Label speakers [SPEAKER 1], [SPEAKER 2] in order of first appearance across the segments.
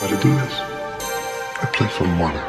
[SPEAKER 1] How to do this? I play for money.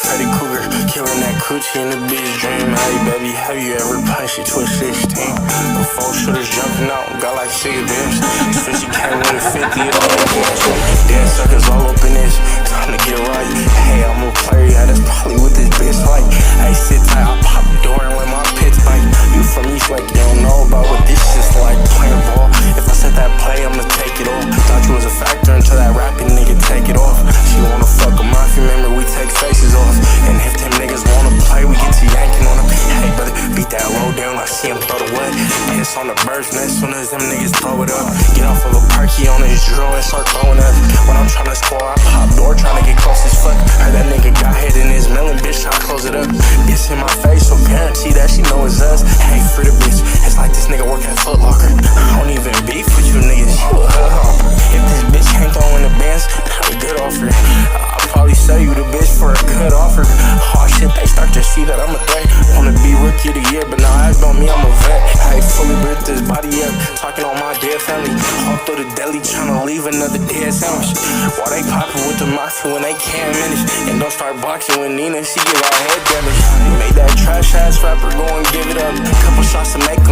[SPEAKER 2] Freddy Cougar, killing that coochie in the bitch dream. Hey baby, have you ever punched it to a 16? The 4 shooters jumping out, got like 6 bimps. Switchy came with a 50, it all make me dead suckers all up in this, time to get right. Hey, I'm a player, yeah, that's probably what this bitch like. Hey, sit tight, I pop the door and let my pits bite. You from East Lake, you don't know about what this shit's like. Playing ball, if I set that play, I'ma take it off. Thought you was a factor until that rapping nigga take it off. She wanna fuck a mafia member, we take faces off. And if them niggas wanna play, we get to yanking on them. Hey, brother, beat that low down, I see him throw the what? Piss on the birds, and as soon as them niggas throw it up, get off of a parky on his drill and start throwing up. When I'm tryna score, I pop door, tryna get close as fuck. Heard that nigga got hit in his melon, bitch, tryna close it up. Bitch in my face, so parents see that she know it's us. Hey, free the bitch, it's like this nigga working at Foot Locker. I don't even beef with you niggas, you a hood hopper. If this bitch ain't throwing the bands, not a good offer. I'll probably sell you the bitch for a good offer. Oh shit, they start to see that I'm a threat. Wanna be rookie of the year, but now ask on me, I'm a vet. I fully ripped this body up, talking on my dead family. All through the deli, tryna leave another dead sandwich. Why they poppin' with the mafia when they can't manage? And don't start boxing with Nina, she give out head damage. Made that trash ass rapper go and give it up. Couple shots to make